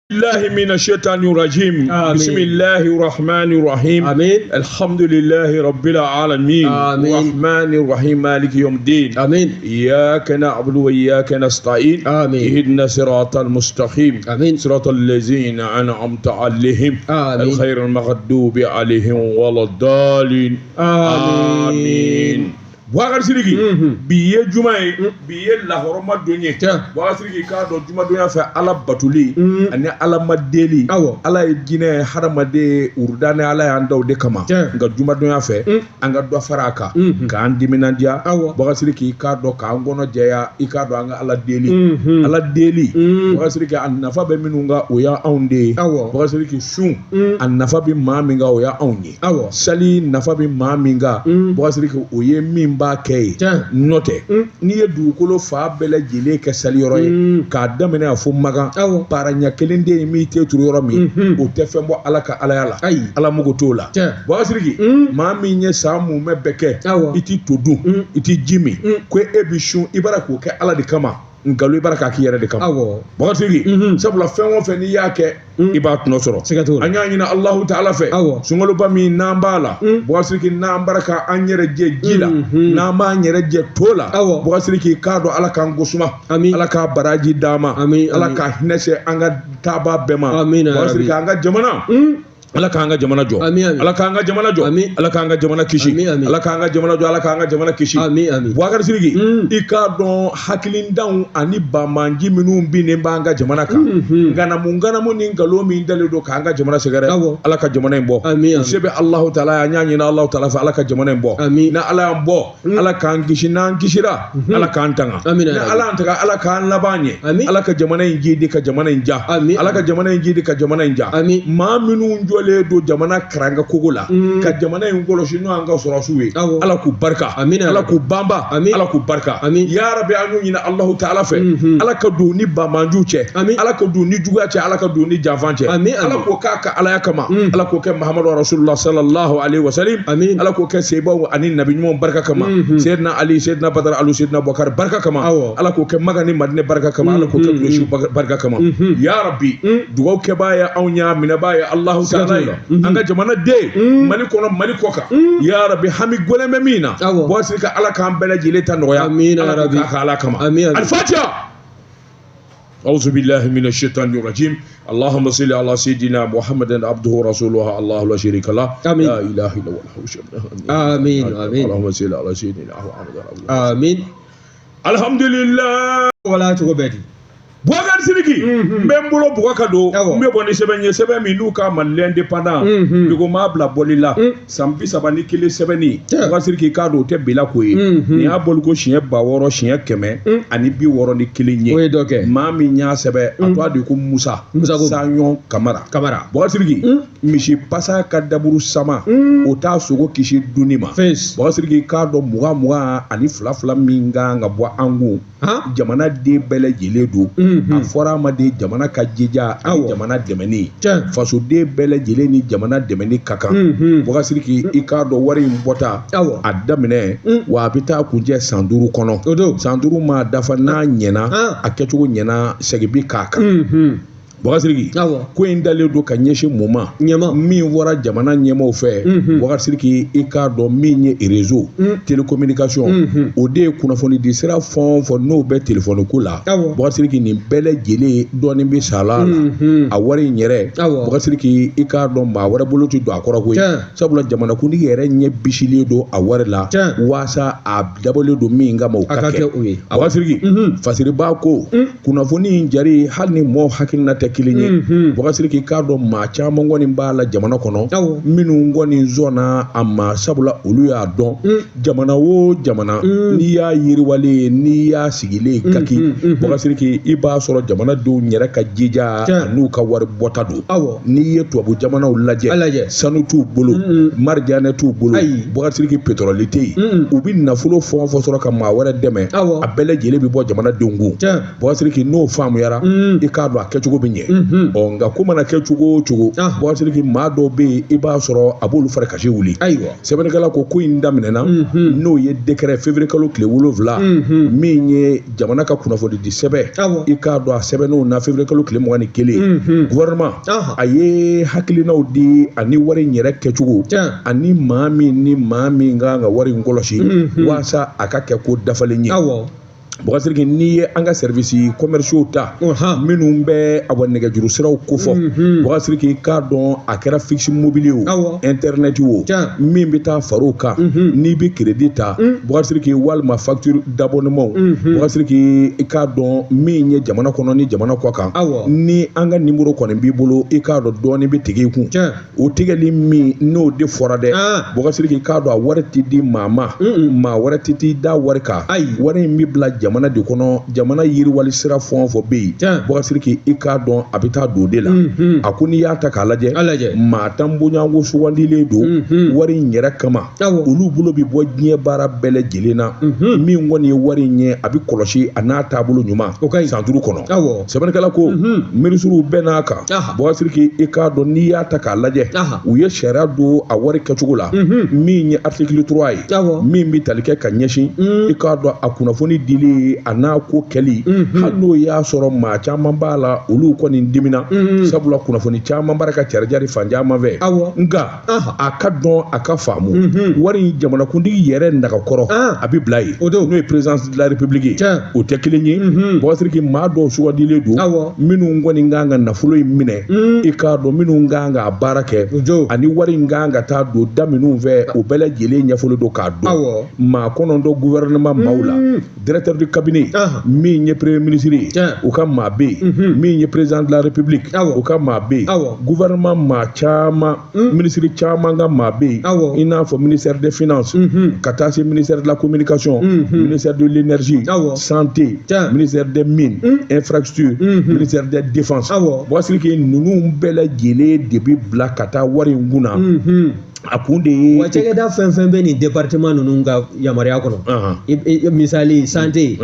الله من الشيطان الرجيم بسم الله الرحمن الرحيم آمين. الحمد لله رب العالمين الرحمن الرحيم مالك يوم الدين آمين. إياك نعبد وإياك نستعين اهدنا الصراط المستقيم صراط الذين أنعمت عليهم الخير المغضوب عليهم ولا الضالين آمين. Boubacar Sidiki bi ye juma ye bi ye lahoroma don ye Boubacar Sidiki k'a dɔn juma donya fɛ ala batuli ani ala ma deli ala ye jinɛ hadamaden urudani ala y'an daw de kama nka juma donya fɛ an ka dɔ fara a kan k'an diminandiya Boubacar Sidiki k'a dɔn k'an kɔnɔ jɛya i k'a dɔn an ka ala deli Boubacar Sidiki a nafa bɛ minnu kan o y'anw de ye Boubacar Sidiki sun a nafa bɛ maa min kan o y'anw ye sali nafa bɛ maa min kan Boubacar Sidiki o ye min b'a kɛ ye n'o tɛ n'i ye dugukolo fa bɛɛ lajɛlen kɛ saliyɔrɔ ye k'a daminɛ a fo Magan para ɲɛ kelen den min tɛ turu yɔrɔ min o tɛ fɛn bɔ ala ka alaya la ala mugu t'o la Boubacar Sidiki maa min ye san munmɛ bɛɛ kɛ i t'i to dun i t'i ji min ko e bi sun i b'a k'o kɛ ala de kama nkalon i b'a k'a k'i yɛrɛ de kama Boubacar Sidiki sabula fɛn o fɛn n'i y'a kɛ i b'a tɔnɔ sɔrɔ an y'a ɲini Alahu Taala fɛ sunkaloba min n'an b'a la Boubacar Sidiki n'an bara ka an yɛrɛ jɛ ji la n'an b'an yɛrɛ jɛ to la Boubacar Sidiki k'a dɔn ala k'an gosuma ala k'a baraji d'an ma ala k'a hinɛ se an ka taaba bɛɛ ma Boubacar Sidiki an ka jamana ala k'an ka jamana jɔ ala k'an ka jamana jɔ ala k'an ka jamana kisi ala k'an ka jamana jɔ ala k'an ka jamana kisi Boubacar Sidiki i k'a dɔn hakilindanw ani bamanji minnu binnen b'an ka jamana kan nganamu ni nkalon min dalen don k'an ka jamana sɛgɛrɛ ala ka jamana in bɔ se bɛ Alahu Taala an y'a ɲini Alahu Taala fɛ ala ka jamana in bɔ na ala y'an bɔ ala k'an kisi n'an kisira ala k'an tanga na ala y'an taga ala k'an laban ɲɛ ala ka jamana in jidi ka jamana in ja ala ka jamana in jidi ka jamana in ja maa minnu jɔlen don jamana karanga kogo la ka jamana in kɔlɔsi n'o an ka sɔrɔsiw ye ala k'u barika ala k'u banba ala k'u barika ya rabi an y'u ɲini Alahu Taala fɛ ala ka don ni bamanjuw cɛ ala ka don ni juguya cɛ ala ka don ni janfan cɛ ala k'o k'a ka alaya kama ala k'o kɛ Muhamadu Rasulullah sallallahu alaihi wasallam ala k'o kɛ sebaw ani nabi ɲumanw barika kama Seydina Ali Seydina Badar Alu Seydina Bukar barika kama ala k'o kɛ Magan ni Madinɛ barika kama ala k'o kɛ Kureshi barika kama ya rabi dugawu kɛbaa ye anw y'a minɛbaa ye Alahu Taala an ka jamana den Mali kɔnɔ Mali kɔ kan ya rabi hami gɔlɛn bɛ min na Boubacar Sidiki ka ala k'an bɛɛ lajɛlen ta nɔgɔya ala k'o k'a ka ala kama al-Fatiha أعوذ بالله من الشيطان الرجيم اللهم صل على سيدنا محمد عبده ورسوله الله لا شريك له لا إله إلا هو آمين آمين اللهم صل على سيدنا محمد آمين الحمد لله ولا تغبدي Boubacar Sidiki n bɛ n bolo Boubacar don n bɛ bɔ ni sɛbɛn ye sɛbɛn min n'u ka Mali indépendant dugu maa bila bɔli la san 31 sɛbɛnni Boubacar Sidiki k'a dɔn o tɛ bila ko ye nin y'a bɔli ko siɲɛ 600 siɲɛ 100 ani 61 ye maa min y'a sɛbɛn a tɔgɔ de ko Musa Saɲɔn Kamara Boubacar Sidiki misi pasa ka daburu sama o t'a sogo kisi dunni ma Boubacar Sidiki k'a dɔn 20 ani 2 min kan ka bɔ an kun jamana den bɛɛ lajɛlen don a fɔra ma de jamana ka jija ani jamana dɛmɛni fasoden bɛɛ lajɛlen ni jamana dɛmɛni ka kan Boubacar Sidiki i k'a dɔn wari in bɔta a daminɛ wa a bɛ taa kuncɛ san 5 kɔnɔ san 5 ma dafa n'a ɲɛna a kɛcogo ɲɛna segin bi k'a kan Boubacar Sidiki ko in dalen don ka ɲɛsin mun ma min wɔra jamana ɲɛmaaw fɛ Boubacar Sidiki i k'a dɔn min ye réseau télécommunication o de ye kunnafoni di sira fɛn o fɛn n'o bɛ telefɔni ko la Boubacar Sidiki nin bɛɛ lajɛlen dɔɔni bɛ sala la a wari in yɛrɛ Boubacar Sidiki i k'a dɔn maa wɛrɛ bolo tɛ don a kɔrɔ koyi sabula jamanakuntigi yɛrɛ ɲɛ bisilen don a wari la waasa a dabɔlen don min kama o ka kɛ Boubacar Sidiki fasiriba ko kunnafoni in jari hali ni mɔɔw hakilina tɛ kelen ye Boubacar Sidiki k'a dɔn maa caman kɔni b'a la jamana kɔnɔ minnu kɔni zɔnna a ma sabula olu y'a dɔn jamana o jamana n'i y'a yiriwalen n'i y'a sigilen kaki Boubacar Sidiki i b'a sɔrɔ jamanadenw yɛrɛ ka jija n'u ka wari bɔta don n'i ye tubabu jamanaw lajɛ sanu t'u bolo marijanɛ t'u bolo Boubacar Sidiki pétrole tɛ yen u bɛ nafolo fɛn o fɛn sɔrɔ ka maa wɛrɛ dɛmɛ a bɛɛ lajɛlen bɛ bɔ jamanadenw kun Boubacar Sidiki n'o faamuyara i k'a dɔn a kɛcogo bɛ ɲɛ ɲɛ nka ko mana kɛ cogo o cogo Boubacar maa dɔw bɛ yen i b'a sɔrɔ a b'olu fari kasi wuli sɛbɛnnikɛla ko in daminɛna n'o ye décret février kalo tile 7 min ye jamana ka kunnafoni di sɛbɛn i k'a dɔn a sɛbɛnn'o na février kalo tile 21 gouvernement a ye hakilinaw di ani wari in yɛrɛ kɛcogo ani maa min kan ka wari in kɔlɔsi waasa a ka kɛ ko dafalen ye Boubacar n'i ye an ka service commerciaux ta minnu bɛ a nɛgɛjuru siraw kofɔ Boubacar k'a dɔn a kɛra fixe mobile o internet o min bɛ taa far'o kan n'i bɛ crédit ta Boubacar walima facture d'abonnement Boubacar k'a dɔn min ye jamana kɔnɔ ni jamana kɔ kan ni an ka numéro kɔni b'i bolo i k'a dɔn dɔɔnin bɛ tigɛ i kun o tigɛli min n'o de fɔra dɛ Boubacar k'a dɔn a wari tɛ di maa wɛrɛ tɛ t'i da wari kan wari in bɛ bila jamana de kɔnɔ jamana yiriwali sira fɛn o fɛn bɛ yen Boubacar i k'a dɔn a bɛ taa don de la a ko n'i y'a ta k'a lajɛ maa tan bonyanko sugandilen don wari in yɛrɛ kama olu bolo bɛ bɔ diɲɛ baara bɛɛ lajɛlen na min kɔni ye wari in ye a bɛ kɔlɔsi a n'a taabolo ɲuman san 5 kɔnɔ sɛbɛnnikɛla ko minisiriw bɛɛ n'a kan Boubacar i k'a dɔn n'i y'a ta k'a lajɛ u ye sariya don a wari kɛcogo la min ye article 3 ye min bɛ tali kɛ ka ɲɛsin i k'a dɔn a kunnafoni dili a n'a ko kɛli hali n'o y'a sɔrɔ maa caman b'a la olu kɔni dimina sabula kunnafoni caman bara ka carijari fan caman fɛ nka a ka dɔn a ka faamu wari in jamanakuntigi yɛrɛ nagakɔrɔ a bɛ bila yen n'o ye présidence de la république o tɛ kelen ye Boubacar maa dɔw sugandilen don minnu kɔni kan ka nafolo in minɛ i k'a dɔn minnu kan ka baara kɛ ani wari in kan ka taa don da minnu fɛ o bɛɛ lajɛlen ɲɛfɔlen don k'a dɔn maa 9 gouvernement maaw la directeur du cabinet min ye premier ministre ye u ka maa bɛ yen min ye président de la république u ka maa bɛ yen gouvernement maa caman ministre caman ka maa bɛ yen i n'a fɔ ministère des finances ka taa se ministère de la communication ministère de l'énergie santé ministère des mines infrastructure ministère des défense Boubacar ninnu bɛɛ lajɛlen de bɛ bila ka taa wari in kun na a kun de ye wa cakɛda fɛn fɛn bɛ nin département ninnu ka yamaruya kɔnɔ misali santé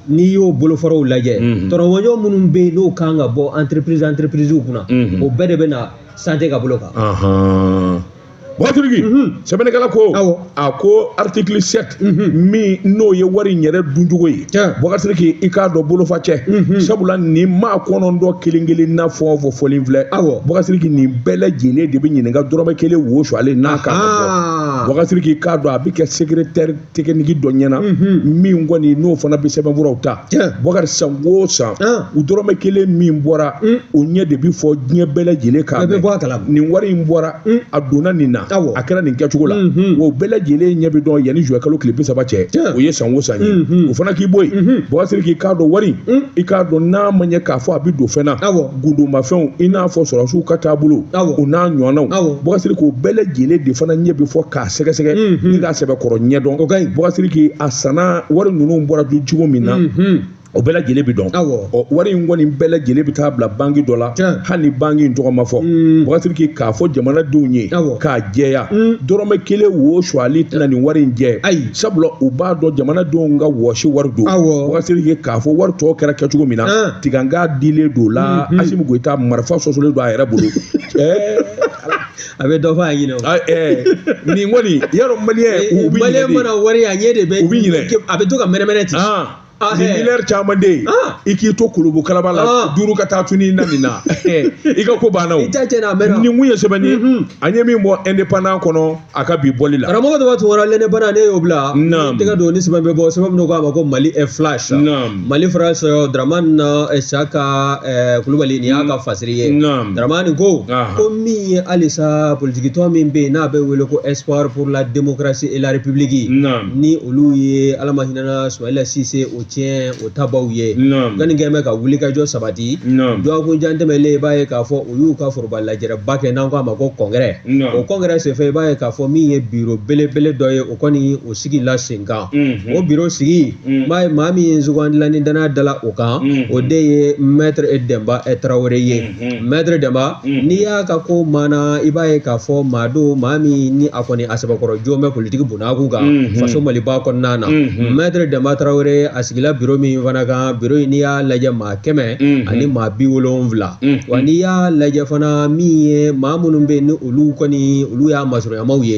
n'i y'o bolofaraw lajɛ tɔrɔmɔɲɔ minnu bɛ yen n'o kan ka bɔ entreprises kunna o bɛɛ de bɛ na santé ka bolo kan Boubacar sɛbɛnnikɛla ko a ko article 7 min n'o ye wari in yɛrɛ duncogo ye Boubacar i k'a dɔn bolofa cɛ sabula nin maa 9 kelen na fɛn o fɛn fɔlen filɛ Boubacar nin bɛɛ lajɛlen de bɛ ɲininka dɔrɔmɛ 1 wo sualen n'a kan ka bɔ Boubacar k'a dɔn a bɛ kɛ secrétaire technique dɔ ɲɛna min kɔni n'o fana bɛ sɛbɛnfuraw ta Boubacar san o san u dɔrɔmɛ 1 min bɔra o ɲɛ de bɛ fɔ diɲɛ bɛɛ lajɛlen kan nin wari in bɔra a donna nin na a kɛra nin kɛcogo la o bɛɛ lajɛlen ɲɛ bɛ dɔn yanni juillet kalo tile 30 cɛ o ye san o san ye o fana k'i bɔ yen Boubacar k'a dɔn wari i k'a dɔn n'a ma ɲɛ k'a fɔ a bɛ don fɛn na gundumafɛnw i n'a fɔ sɔrɔsiw ka taabolo o n'a ɲɔgɔnnaw Boubacar k'o bɛɛ lajɛlen de fana ɲɛ bɛ fɔ k'a sɛgɛsɛgɛ ni k'a sɛbɛkɔrɔ ɲɛdɔn Boubacar a sanna wari ninnu bɔra cogo min na o bɛɛ lajɛlen bɛ dɔn wari in kɔni bɛɛ lajɛlen bɛ taa bila banque dɔ la hali ni banque in tɔgɔ ma fɔ Boubacar k'a fɔ jamanadenw ye k'a jɛya dɔrɔmɛ 1 wo suali tɛna nin wari in jɛ sabula u b'a dɔn jamanadenw ka wɔsi wari don Boubacar k'a fɔ wari tɔ kɛra kɛcogo min na tiganga dilen don la Assimi Goïta marifa sɔsɔlen don a yɛrɛ bolo a bɛ dɔ fɔ a ɲinɛ nin kɔni yarɔ maliyɛn u bɛ ɲinɛ mana wari a ɲɛ de bɛ u bɛ ɲinɛ a bɛ to ka mɛnɛmɛnɛ ten ni miliyɛri caman de ye i k'i to Kolobo kalaba la 5 ka taa tuni na nin na i ka ko banna o nin kun ye sɛbɛn ye an ye min bɔ indépendant kɔnɔ a ka bi bɔli la karamɔgɔ dɔ b'a tun wɔɔrɔ l'indépendant ne y'o bila tɛgɛ don ni sɛbɛn bɛ bɔ sɛbɛn min k'a ma ko Mali est flash Mali France Dramane Isaka Kulubali nin y'a ka fasiri ye Dramane ko min ye halisa politikitɔ min bɛ yen n'a bɛ wele ko espoir pour la démocratie et la république ni olu ye Ala ma hinɛna Sumayila Sise o tiɲɛ o tabaw ye gani gɛmɛ ka wuli ka jɔ sabati dɔgɔkun jan tɛmɛlen i b'a ye k'a fɔ u y'u ka foroba lajɛrɛba kɛ n'an k'a ma ko congrès o congrès senfɛ i b'a ye k'a fɔ min ye bureau belebele dɔ ye o kɔni o sigi la sen kan o bureau sigi b'a ye maa min ye sugandila ni danaya dala o kan o de ye maître Demba Traoré ye maître Demba n'i y'a ka ko maana i b'a ye k'a fɔ maa don maa min ni a kɔni a sɛbɛkɔrɔ jɔn bɛ politique bunnaku kan faso Maliba kɔnɔna na maître Demba Traoré a sigi sigila bureau min fana kan bureau in n'i y'a lajɛ maa 100 ani maa 70 wa n'i y'a lajɛ fana min ye maa minnu bɛ yen ni olu kɔni olu y'a masɔrɔyamaw ye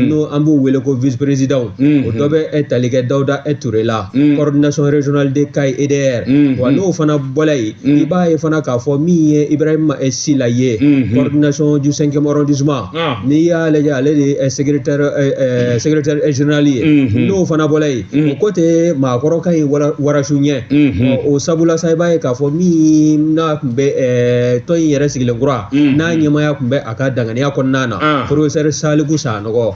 n'o an b'u wele ko vice président o dɔ bɛ tali kɛ Dawuda Touré la coordination régionale des CAI EDR wa n'o fana bɔla yen i b'a ye fana k'a fɔ min ye Ibrahima Sila ye coordination du 5e arrondissement n'i y'a lajɛ ale de ye secrétaire général ye n'o fana bɔla yen o côté maakɔrɔ ka ɲi Warasu ɲɛ o sabula sa i b'a ye k'a fɔ min n'a tun bɛ tɔn in yɛrɛ sigilen kura n'a ɲɛmaya tun bɛ a ka danganiya kɔnɔna na professeur Saliku Sanɔgɔ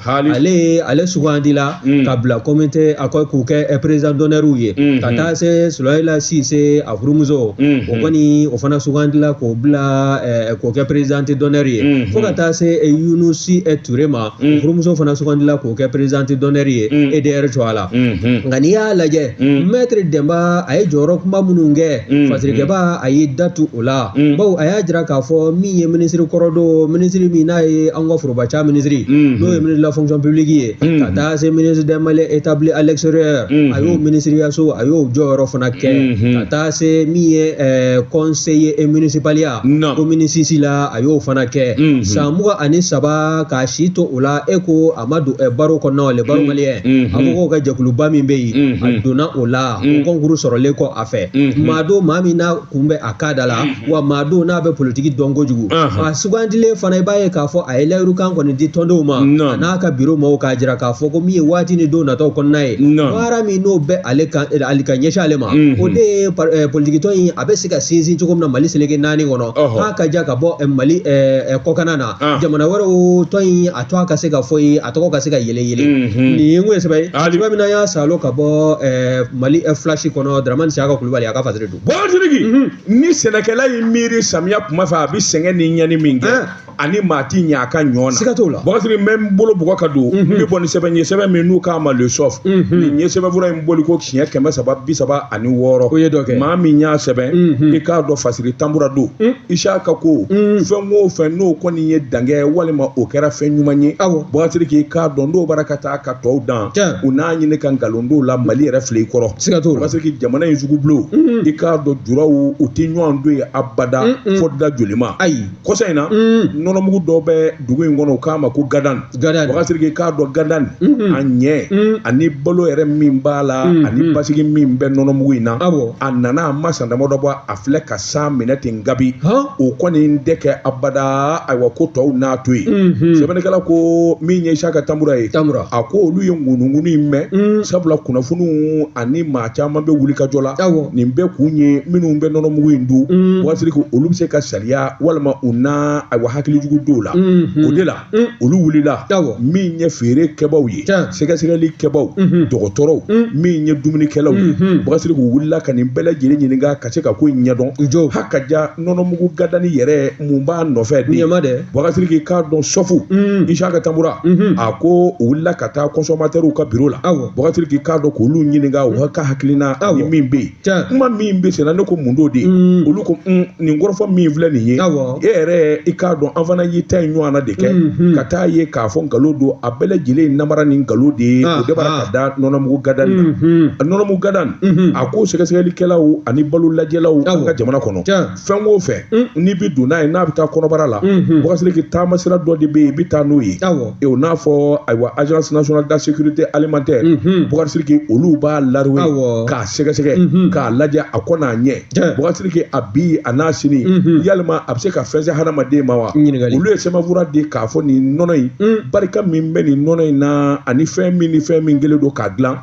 ale sugandila ka bila comité a k'u kɛ président d'honneur ye ka taa se Sulayila Sise a furumuso o kɔni o fana sugandila k'o bila k'o kɛ président d'honneur ye fo ka taa se Yunusi Touré ma furumuso fana sugandila k'o kɛ président d'honneur ye EDR to a la nka n'i y'a lajɛ maître Demba a ye jɔyɔrɔ kuma minnu kɛ fasirikɛba a y'i datu o la bawo a y'a jira k'a fɔ min ye ministre kɔrɔ don ministre min n'a ye an ka forobaca ministre n'o ye ministre de la fonction publique ye ka taa se ministre des Maliens établis à l'extérieur a y'o ministeriyaso a y'o jɔyɔrɔ fana kɛ ka taa se min ye conseiller municipal ya commune 6 la a y'o fana kɛ san 23 k'a si to o la e ko a ma don baro kɔnɔ le baro malien a ko k'o ka jɛkuluba min bɛ yen a donna o la o concours sɔrɔlen kɔ a fɛ maa don maa min n'a kun bɛ a ka da la wa maa don n'a bɛ politiki dɔn kojugu a sugandilen fana i b'a ye k'a fɔ a ye layirukan kɔni di tɔndenw ma a n'a ka bureau maaw k'a jira k'a fɔ ko min ye waati ni don nataw kɔnɔna ye baara min n'o bɛ ale ka ɲɛsin ale ma o de ye politiki tɔn in a bɛ se ka sinsin cogo min na Mali seleke 4 kɔnɔ k'a ka ja ka bɔ Mali kɔkanna na jamana wɛrɛw tɔn in a to a ka se ka fɔ ye a tɔgɔ ka se ka yɛlɛ nin ye n ko ye sɛbɛn cogoya min na y'a salo ka bɔ Mali flash kɔnɔ Dramani Siaka Kulubali a ka fasiri don Bɔtiriki ni sɛnɛkɛla ye miiri samiya kuma fɛ a bɛ sɛgɛn ni ɲani min kɛ ani maa ti ɲɛ a ka ɲɔ na siga t'o la Bɔtiri n bɛ n bolo bɔgɔ ka don n bɛ bɔ ni sɛbɛn ye sɛbɛn min n'u k'a ma le sof nin ye sɛbɛnfura in boli ko siɲɛ 336 o ye dɔ kɛ maa min y'a sɛbɛn i k'a dɔn fasiri tambura don Isaka ko fɛn o fɛn n'o kɔni ye dankɛ walima o kɛra fɛn ɲuman ye Bɔtiri k'i k'a dɔn n'o bara ka taa ka tɔw dan u n'a ɲini ka nkalon dɔw la Mali yɛrɛ filɛ i kɔrɔ siga t'o la Bɔtiri jamana in sugu bulon i k'a dɔn juraw u tɛ ɲɔgɔn don ye abada fɔ da joli ma ayi kɔsa in na nɔnɔmugu dɔw bɛ dugu in kɔnɔ u k'a ma ko gadan Bɔtiri k'a dɔn gadan a ɲɛ ani balo yɛrɛ min b'a la ani basigi min bɛ nɔnɔmugu in na a nana a ma san damadɔ bɔ a filɛ ka san minɛ ten gabi o kɔni tɛ kɛ abada ayiwa ko tɔw n'a to yen sɛbɛnnikɛla ko min ye Isaka Tambura ye a ko olu ye ŋunuŋunu in mɛn sabula kunnafoniw ani maa caman bɛ wuli ka jɔ la nin bɛɛ kun ye minnu bɛ nɔnɔmugu in dun Bɔtiri ko olu bɛ se ka sariya walima u na ayiwa hakilijugu dɔw la o de la olu wulila min ye feere kɛbaw ye sɛgɛsɛgɛli kɛbaw dɔgɔtɔrɔw min ye dumunikɛlaw ye Bɔtiri ko wulila ka nin bɛɛ lajɛlen ɲininka ka se ka ko ɲɛdɔn hakaja nɔnɔmugu gadani yɛrɛ mun b'a nɔfɛ Bɔtiri k'a dɔn sɔfu Isaka Tambura a ko u wulila ka taa consommateurs ka bureau la Bɔtiri k'a dɔn k'olu ɲininka u ka hakilina ni min bɛ yen kuma min bɛ senna ne ko mun d'o de olu ko nin kɔrɔfɔ min filɛ nin ye e yɛrɛ i k'a dɔn an fana y'i ta in ɲɔgɔn na de kɛ ka taa ye k'a fɔ nkalon don a bɛɛ lajɛlen namara ni nkalon de ye o de b'a ka da nɔnɔmugu gadani na nɔnɔmugu gadani a ko sɛgɛsɛgɛlikɛlaw ani balo lajɛlaw an ka jamana kɔnɔ fɛn o fɛn n'i bɛ don n'a ye n'a bɛ taa kɔnɔbara la Bɔtiri taama sira dɔ de bɛ yen i bɛ taa n'o ye o n'a fɔ ayiwa agence nationale de sécurité alimentaire Bɔtiri olu b'a laroué k'a sɛgɛsɛgɛ k'a lajɛ a kɔ n'a ɲɛ Bɔtiri a bi a n'a sini yalima a bɛ se ka fɛn se hadamaden ma wa olu ye sɛbɛnfura de k'a fɔ nin nɔnɔ in barika min bɛ nin nɔnɔ in na ani fɛn min kɛlen don k'a dilan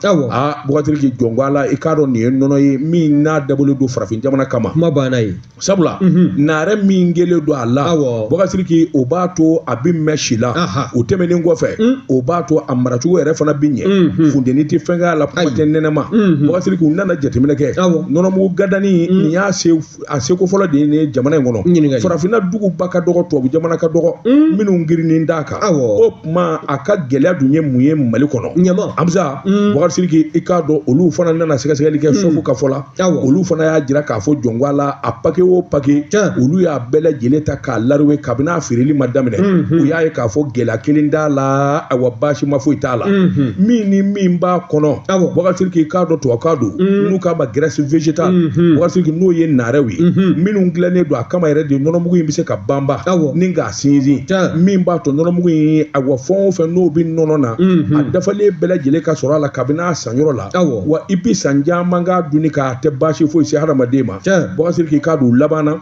Bɔtiri jɔn a la i k'a dɔn nin ye nɔnɔ ye min n'a dabɔlen don farafin jamana kama kuma banna ye sabula naare min kɛlen don a la Bɔtiri o b'a to a bɛ mɛn si la o tɛmɛnen kɔfɛ o b'a to a maracogo yɛrɛ fana bɛ ɲɛ funteni tɛ fɛn k'a la kuma tɛ nɛnɛma Bɔtiri u nana jateminɛ kɛ nɔnɔmugu gadani nin y'a a seko fɔlɔ de ye jamana in kɔnɔ farafinna duguba ka dɔgɔ tubabu jamana ka dɔgɔ minnu girinin d'a kan o kuma a ka gɛlɛya dun ye mun ye Mali kɔnɔ Amza Boubacar Sidiki i k'a dɔn olu fana nana sɛgɛsɛgɛli kɛ Sofu ka fɔ la olu fana y'a jira k'a fɔ Jɔngwala a paquet o paquet olu y'a bɛɛ lajɛlen ta k'a laroué kabini a feereli ma daminɛ u y'a ye k'a fɔ gɛlɛya kelen t'a la awa baasi ma foyi t'a la min ni min b'a kɔnɔ Boubacar Sidiki i k'a dɔn tubabukan don n'u k'a ma graisse végétale Boubacar Sidiki n'o ye naarɛw ye minnu dilannen don a kama yɛrɛ de nɔnɔmugu in bɛ se ka banba ni k'a sinsin min b'a to nɔnɔmugu in awa fɛn o fɛn n'o bɛ nɔnɔ na a dafalen bɛɛ lajɛlen ka sɔrɔ a la kabini a sanyɔrɔ la wa i bɛ san caman k'a dunni k'a tɛ baasi foyi se hadamaden ma Boubacar Sidiki k'a don laban na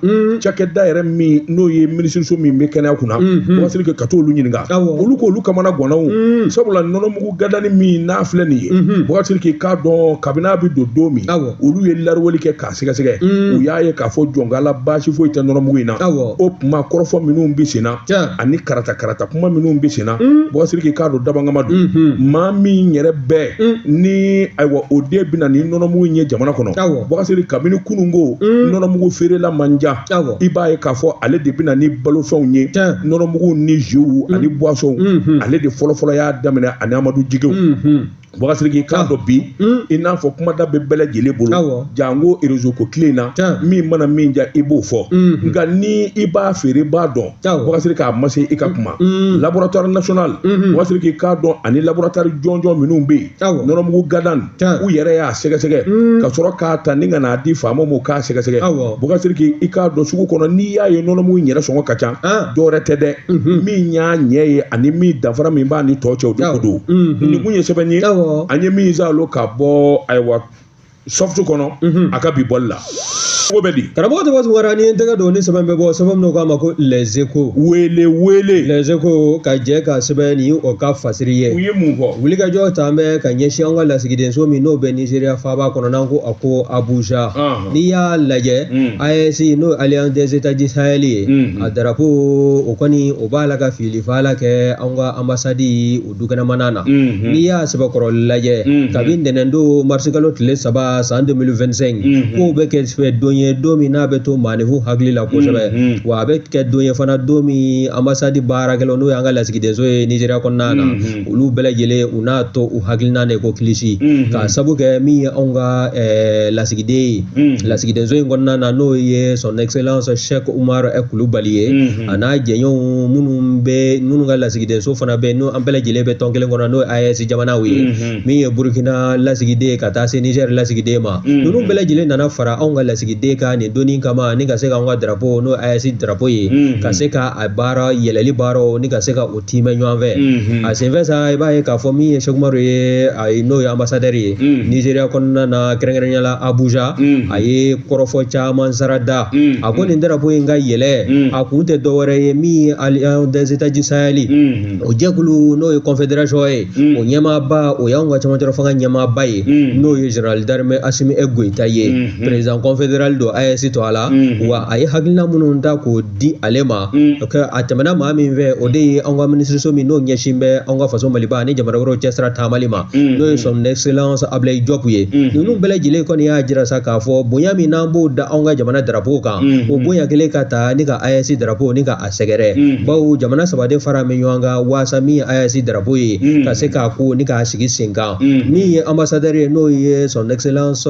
cakɛda yɛrɛ min n'o ye minisiriso min bɛ kɛnɛya kunna Boubacar Sidiki ka t'olu ɲininka olu k'olu kamana gɔnnaw sabula nɔnɔmugu gadani min n'a filɛ nin ye Boubacar Sidiki k'a dɔn kabini a bɛ don don min olu ye larouwali kɛ k'a sɛgɛsɛgɛ u y'a ye k'a fɔ Jɔngwala baasi foyi tɛ nɔnɔmugu in na o kuma kɔrɔfɔ minnu bɛ sen na ani karata kuma minnu bɛ sen na Boubacar Sidiki k'a dɔn dabangama don maa min yɛrɛ bɛɛ ni ayiwa o den bɛ na ni nɔnɔmugu in ye jamana kɔnɔ Boubacar Sidiki kabini kununko nɔnɔmugu feerela man ca i b'a ye k'a fɔ ale de bɛ na ni balofɛnw ye nɔnɔmugu ni jus ani boissons ale de fɔlɔfɔlɔ y'a daminɛ ani Amadu Jigew Boubacar Sidiki k'a dɔn bi i n'a fɔ kumada bɛ bɛɛ lajɛlen bolo jango réseau ko tile in na min mana min ja i b'o fɔ nka ni i b'a feere i b'a dɔn Boubacar Sidiki k'a ma se i ka kuma laboratoire national Boubacar Sidiki k'a dɔn ani laboratoire jɔnjɔn minnu bɛ yen nɔnɔmugu gadan u yɛrɛ y'a sɛgɛsɛgɛ ka sɔrɔ k'a ta ni ka n'a di faamaw ma k'a sɛgɛsɛgɛ Boubacar Sidiki i k'a dɔn sugu kɔnɔ n'i y'a ye nɔnɔmugu in yɛrɛ sɔngɔ ka ca dɔwɛrɛ tɛ dɛ min y'a ɲɛ ye ani min danfara min b'a ni tɔ cɛ o de ko don nin kun ye sɛbɛn ye an ye min zalo ka bɔ ayiwa soft kɔnɔ a ka bi bɔli la ko bɛ di karamɔgɔ tɔgɔ Tunkara ni tɛgɛ don ni sɛbɛn bɛ bɔ sɛbɛn min k'a ma ko les échos wele les échos ka jɛ ka sɛbɛn ni o ka fasiri ye u ye mun fɔ wulikajɔ ta bɛ ka ɲɛsin an ka lasigidenso min n'o bɛ Nigeria faaba kɔnɔ n'an ko a ko Abuja n'i y'a lajɛ AES n'o Alliance des États du Sahel ye a drapeau o kɔni o b'a la ka fili fala kɛ an ka ambassade o dukɛnɛmana na n'i y'a sɛbɛkɔrɔ lajɛ kabini ntɛnɛn mars kalo tile 3 san 2025 k'o bɛ kɛ don ye don min n'a bɛ to maaninfinw hakili la kosɛbɛ wa a bɛ kɛ don ye fana don min ambassade baarakɛlaw n'o y'an ka lasigidenso ye Nigeria kɔnɔna na olu bɛɛ lajɛlen u n'a to u hakilina de ko kilisi ka sabu kɛ min ye anw ka lasigiden ye lasigidenso in kɔnɔna na n'o ye son excellence Cheikh Umar Kulubali ye a n'a jɛɲɔgɔnw minnu ka lasigidenso fana bɛ n'o an bɛɛ lajɛlen bɛ tɔn kelen kɔnɔ n'o ye AES jamanaw ye min ye Burkina lasigiden ka taa se Niger lasigiden ma ninnu bɛɛ lajɛlen nana fara anw ka lasigiden ka nin donni kama ni ka se ka an ka drapeau n'o AES drapeau ye ka se ka a baara yɛlɛli baaraw ni ka se ka o timɛ ɲɔgɔn fɛ a senfɛ sa i b'a ye k'a fɔ min ye Cheikh Umaru ye n'o ye ambassadeur ye Nigeria kɔnɔna na kɛrɛnkɛrɛnnenya la Abuja a ye kɔrɔfɔ caman sarada a ko nin drapeau in ka yɛlɛ a kun tɛ dɔwɛrɛ ye min ye Alliance des États du Sahel o jɛkulu n'o ye confédération ye o ɲɛmaaba o y'anw ka camancɛla fanga ɲɛmaaba ye n'o ye général d'armée Assimi Goïta ye président confédéral do AES to a la wa a ye hakilina minnu ta k'o di ale ma a tɛmɛna maa min fɛ o de ye anw ka minisiriso min n'o ɲɛsin bɛ anw ka faso Maliba ani jamana wɛrɛw cɛsira taamali ma n'o ye son excellence Ablaye Diop ye ninnu bɛɛ lajɛlen kɔni y'a jira sa k'a fɔ bonya min n'an b'o da anw ka jamana drapeau kan o bonya kelen ka ta ni ka AES drapeau ni ka a sɛgɛrɛ bawo jamana saba de fara min ɲɔgɔn kan waasa min ye AES drapeau ye ka se k'a ko ni k'a sigi sen kan min ye ambassadeur ye n'o ye son excellence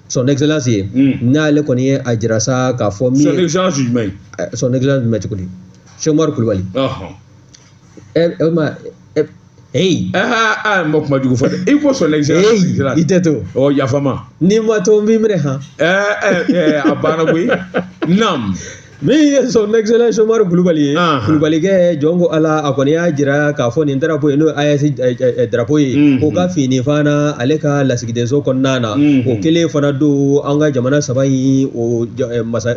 son excellence ye n'ale kɔni ye a jira sa k'a fɔ min son excellence jumɛn son excellence jumɛn cogo di Cheikh Umaru Kulubali ma kuma jugu fɔ dɛ i ko son excellence i tɛ to yafama ni ma to n b'i minɛ han a banna koyi nam min ye son excellence Umaru Kulubali ye Kulubalikɛ jɔn ko Ala a kɔni y'a jira k'a fɔ nin drapeau ye n'o AES drapeau ye o ka fini fana ale ka lasigidenso kɔnɔna na o kelen fana don an ka jamana saba in o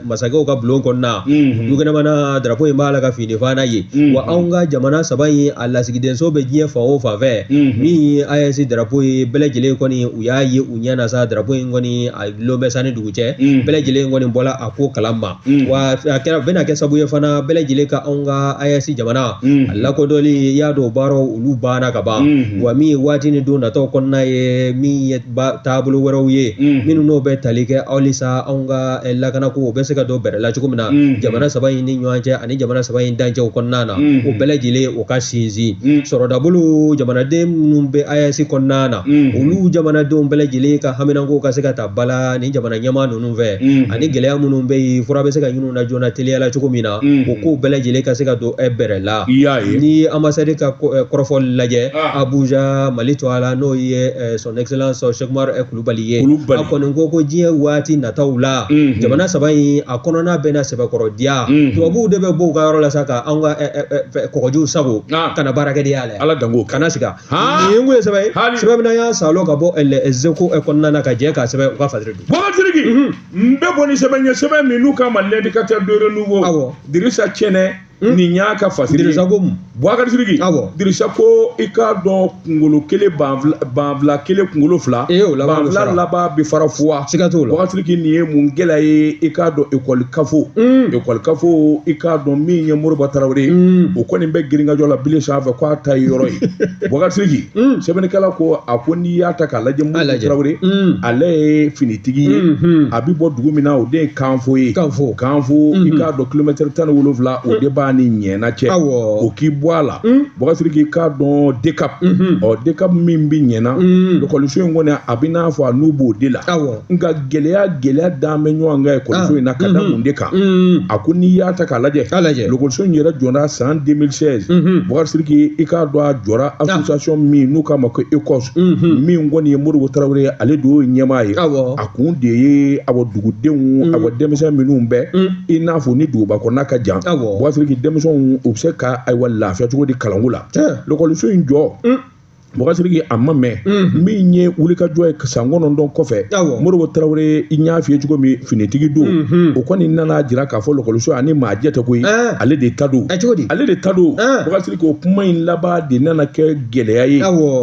masakɛw ka bulon kɔnɔna dukɛnɛmana drapeau in b'a la ka fini fana ye wa an ka jamana saba in a lasigidenso bɛ diɲɛ fan o fan fɛ min ye AES drapeau ye bɛɛ lajɛlen kɔni u y'a ye u ɲɛna sa drapeau in kɔni a dulon bɛ sanni dugu cɛ bɛɛ lajɛlen kɔni bɔra a ko kalama wa akira bena ke sabu ye fana bele jile ka onga ayasi jamana Allah ko doli ya do baro ulu bana ka ba wa mi wati ni do na to konna ye mi ye tabulu wero ye minu no be talike awlisa onga ella kana ko be se ka do bere la chukumna jamana sabai ni nyanje ani jamana sabai danje ko konnana o bele jile o ka sinzi soro dabulu jamana dem numbe ayasi konnana ulu jamana do bele jile ka hamina ko ka se ka tabala ni jamana nyama nunu ve ani gele amunu be fura be se ka yunu na jona tele la chukumina o ko bele jile ka se ka do ebere la ni ambassadeur ka korofol laje Abuja Malito ala no ye son excellence Sheikh Umar Kulubali ye akon ngoko jie wati na taula jamana sabai akonona bena sebe korodia to abu de be bo ga rola saka anga ko ju sago kana baraka di ale ala dango kana sika ni ngwe sabai sebe na ya salo ka bo ele ezeko ekonna na ka je ka sebe ka fadridu bo fadrigi mbe boni sebe nya sebe minu ka maledi ka ter de renouveau dirisa chene ni nyaka fasiri dirisa gom Bouakar Sidiki dirisa ko ika don kungolo kele banvla kele kungolo fla banvla laba bi farafua Bouakar Sidiki ni mun gela ye ika don école kafo ika don min ye Moribo Traoré o koni be giringa jola bile chave ko ta yoro yi Bouakar Sidiki sebene kala ko akoni yata kala je Moribo Traoré ale finitigi ye abibo dugumina o de kanfo ika do kilomètre 10 wolofla o de ba ni nyena che o ki boala Bouakar Sidiki ka don decap o decap min bi nyena le coalition ngone abina fo anubo de la nga gelea da menyo nga coalition na kada munde ka akuni yata kala je le coalition nyera jona en 2016 Bouakar Sidiki ika do jora association mi nuka mako ecos mi ngone Moribo Traoré ale do nyema ye akun de ye abo dugudenw abo demisa minun be ina fo ni duba ko naka jan Bouakar Sidiki demison o se ka ay wala fa tugo di kalangula le coalition njo Bouakar Sidiki amma me min ye wuli ka joy sangono don kofe Moribo Traoré inya fi tugo mi finitigi do o koni nana jira ka fo le coalition ani ma jete ko ale de tado Bouakar Sidiki o kuma in laba de nana ke geleya ye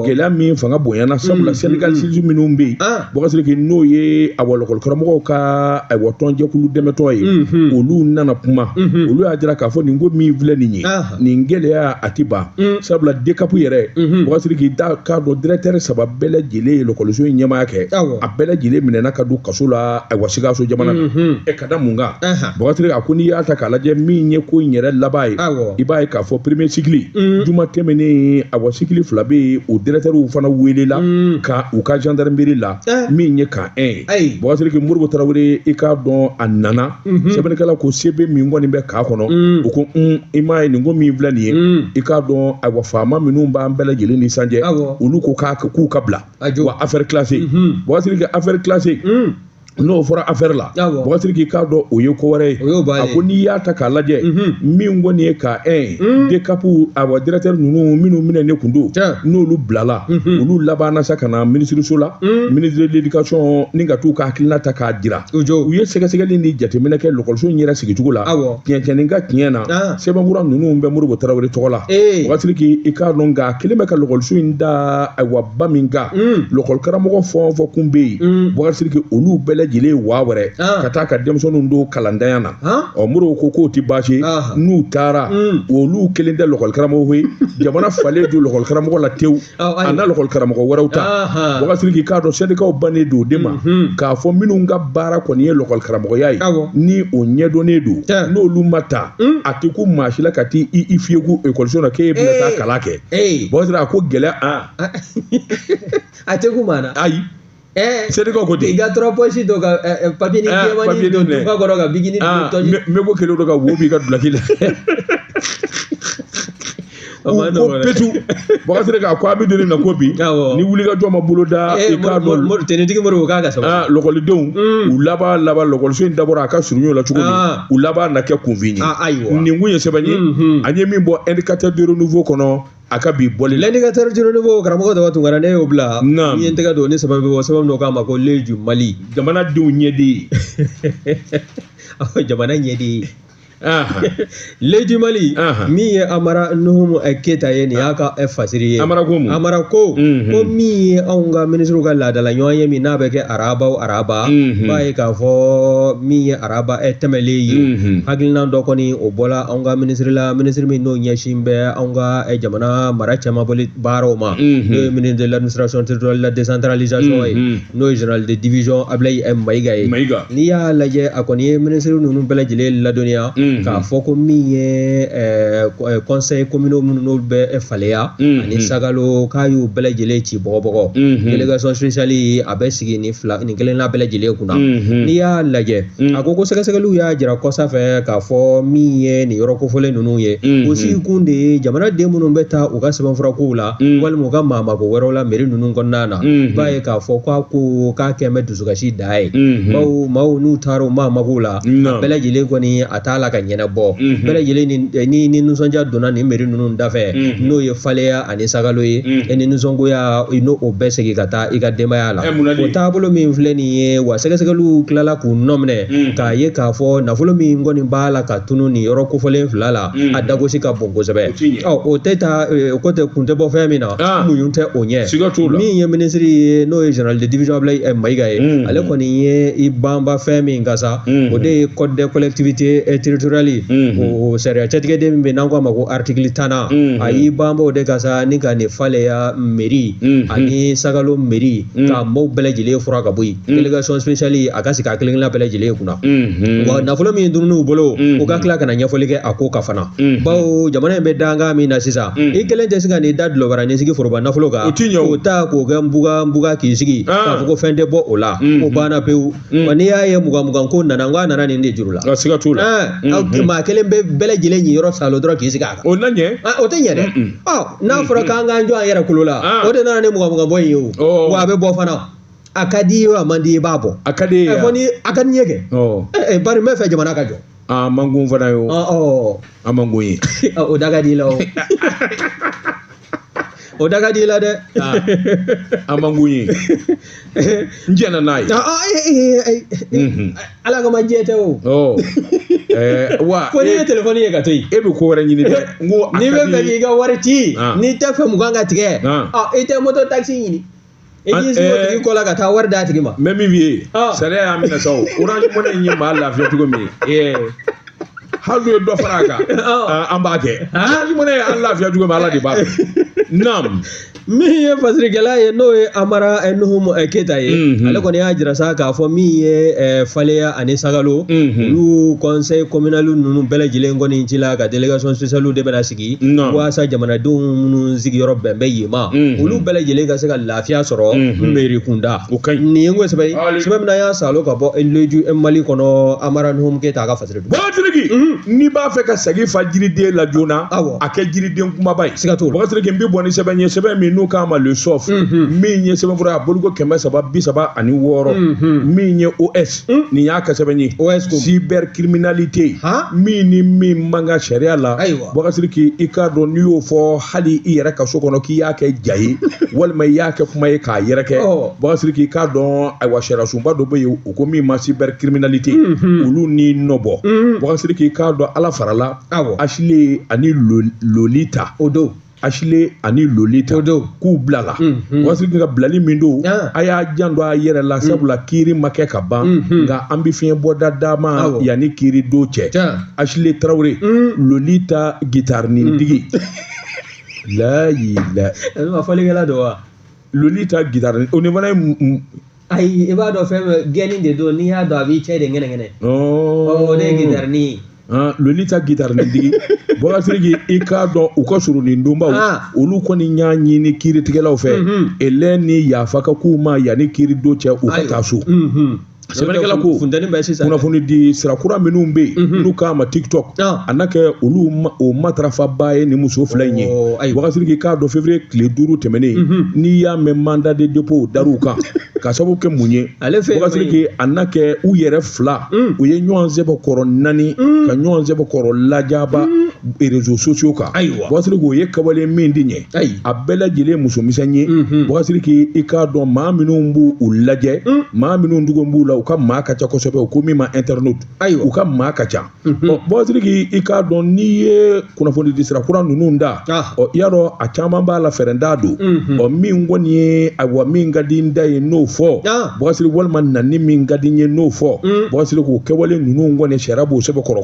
geleya min fanga bonyana sabula Senegal sizu minun be Bouakar Sidiki no ye awol ko kramo ka ay woton je kulu demeto ye olu nana kuma olu a jira ka fo ni ngo mi vle ni geleya atiba sabula dekapu yere Bouakar Sidiki da cadre directeur saba bele jile le coalition nyama ke a bele jile minena ka du kasula ay wasiga so jamana e kada munga Bouakar Sidiki akuni ya ta kala je min ye ko nyere labai ibai ka fo premier cycle juma temene a wasikli flabe o directeur u fana wele la ka u ka gendarmerie la min ye ka Bouakar Sidiki Moribo Traoré e ka don anana sebene kala ko sebe min ngoni be ka kono o ko imai ni ngomi vlani e ka don ay wa fama minun ba bele jile ni sanje olu ko ka ku kabla wa affaire classée Bouakar Sidiki affaire classée no fora affaire la Bouakar Sidiki ka do o ye ko wore akoni ya ta kala je min ngoni ka decapu aba directeur nunu minu mine ne kundo no lu blala olu labana sakana ministre sola ministre de l'éducation ninga tu ka kilina ta ka dira u ye segasegeli ni jatemina ke lokol so nyira sigi tugula tienteninga tiena seba ngura nunu be Moribo Traoré togola Bouakar Sidiki ika nonga kilime ka lokol so inda awa baminga lokol karamo fo kumbe Bouakar Sidiki olu bele jile wawre kata ka demsonu ndo kalandayana o muro ko ti bashi nu tara olu kelinde lokol karamo hoy jamana fale du lokol karamo la tew ana lokol karamo warawta Bouakar Sidiki ka do sede ka o bane do dema ka fo minu nga bara ko ni lokol karamo yayi ni o nyedo nedu no lu mata atiku mashila kati ifiegu ekolsion ke beta kalake Bouakar Sidiki ko gele atiku mana c'est de quoi il y a trois points donc papier ni kiamani donc tu vas goroga bigini me ko kelo doga wobi ka dulakila petu Bouakar Sidiki ko abi doni na kopi ni wuli ka joma bulo da e ka do tenetigi Moribo ka ga so lokol dew u laba lokol so ndabora ka surunyo la chugo u laba na ke conveni ni nguye sebani anye min bo indicateur de renouveau kono akabi boli l'indicateur de renouveau karamo da watu ngara ne obla ni entega do ni sababu no kama ko leju Mali jamana dew nyedi jamana nyedi Lady Mali mi amara nuhum keta ye ni aka fasiri ye amara ko mi onga ministru ga la dala nyoye mi na beke araba bae ka fo mi araba temele yi hagilna do koni o bola onga ministri mi no nyashimbe onga jamana mara chama boli baro ma le ministre de l'administration territoriale la décentralisation no général de division ablay maiga ni ya laje akoni ministre nunu bela jile la dunia ka foko mi conseil communal no be falea ani sagalo kayu bela jile ci bobo délégation spéciale abesigi ni kelen la bela jile kuna ni ya laje akoko sagalu ya jira ko sa fe ka fo mi ni yoroko fole nunu ye aussi kunde jamana de munun beta o ga saban fura ko la wal mo ga mama ko wero la meri nunu konnana bae ka fo ko ka keme dusuga shi dai mau nu taro mama ko la bela jile ko ni atala ka nyena bo bela jile ni nu sonja dona ni meri nunu dafe no ye falea ani sagalo ye eni nu songo ya ino obesegi kata iga demaya la o tabulo mi fleni wa sagalu klala ku nomne ka ye ka fo na fulo mi ngoni bala ka tunu ni yoro ko folen flala adago sika bongo sebe o teta ko te kunte bo femina mu yunte onye mi ye ministry no general de division ablay maiga e ale ko ni ye ibamba femi ngasa o de code de collectivité territoriale o seria chetige de mi nango mako article tana ayi bamba o de gasa ni ka ne fale ya mairie ani sagalo mairie ka mo belejile fura ka boyi délégation spéciale akasi ka kelen la belejile kuna wa na fulo mi dunu bolo o ka kla kana nyafole ke ako kafana bawo jamana be danga mi na sisa e kelen de siga ni dadlo barani sigi foroba na fulo ka o ta ko ga mbuga ki sigi ka ko fende bo ola o bana peu wani ya ye muga ko nana ni ndi jurula siga tula ma kelen be belejile ni yoro salo dro ki siga o nanye o tanye de na fura ka nga njo ayera kulula o de nana ni muga bo yo wa be bo fana akadi yo amandi babo akadi ya foni akadi nyege bari me fe jamana ka jo mangun fana yo amangun yi o dagadi lo o dagadi la de amangun yi njena nai ala ga majete wa foni telefoni ye ka toyi e be ko wara nyini de ngo ni be ga warti ni ta fa muganga tige ite moto taxi yini eji si ko la ka ta warda tigi ma memi vie sare ya mina saw orange mo ne nyi ma la fi tugo mi halu do faraka ambake orange mo ne Allah fi tugo ma ala di ba nam mi ye fasri gela ye no ye amara enhum keta ye ale ko ne ajira sa ka fo mi ye falea ani sagalo lu conseil communal nunu belejile ngoni ntila ka délégation spéciale de benasigi wa sa jamana dum nunu zigi yoro bembe yima lu belejile ka se ka lafia soro meri kunda ni ngo sebe na ya salo ka bo eleju mali kono amara enhum keta ka fasri ba trigi ni ba fe ka sagi fajiri de la jona ake jiri de kuma bay sigato ba trigi mbi boni sebe nye sebe mi nu kama le sof mi nye sebe fura bolugo kemba saba bisaba ani woro mi nye OS ni ya ka sebe ni OS cybercriminalité mi manga sharia la bakasiri ki ikado ni yo fo hali iyere ka sokono ki ya ke jayi wal ma ya ke kuma ka yere ke bakasiri ki ikado ay wa shara sumba do be ko mi ma cybercriminalité ulu ni nobo bakasiri ki ikado ala farala ashile ani lolita odo ashile ani lolita ku blala wasi nga blali mindo aya jando ayere la sabula kiri make ka ban nga ambifien boda dama yani kiri do che ashile Traoré lolita guitar ni digi la ila ma fali gala do lolita guitar on est vana ay iba do fem geni de do ni ha do abi che de ngene de guitar ni lolita guitar ni digi boga sirigi ikado ukosuru ni ndumba olu ko ni nyanyi ni kiri tigelaw fe eleni ya faka kuma ya ni kiri do che ukatasu sebenekala ko kuna funi di sirakura minnu be nu kama TikTok anake olu o matrafa baye ni muso flanye wakati ki ka do février clé duru temene ni ya me mandat de dépôt daruka ka sabu ke munye wakati ki anake u yere fla u ye nyonze bo koro nani ka nyonze bo koro lajaba réseaux sociaux kan bɔsiri k'o ye kabalen min di ɲɛ a bɛɛ lajɛlen musomisɛn ye bɔsiri k'i k'a dɔn maa minnu b'u u lajɛ maa minnu dugu b'u la u ka maa ka ca kosɛbɛ u ko min ma internet u ka maa ka ca bɔsiri k'i k'a dɔn n'i ye kunnafoni di sira kura ninnu da i y'a dɔn a caman b'a la fɛrɛnda don min kɔni ye ayiwa min ka di n da ye n'o fɔ bɔsiri walima nani min ka di n ye n'o fɔ bɔsiri k'o kɛwale ninnu kɔni sariya b'o sɛbɛn kɔrɔ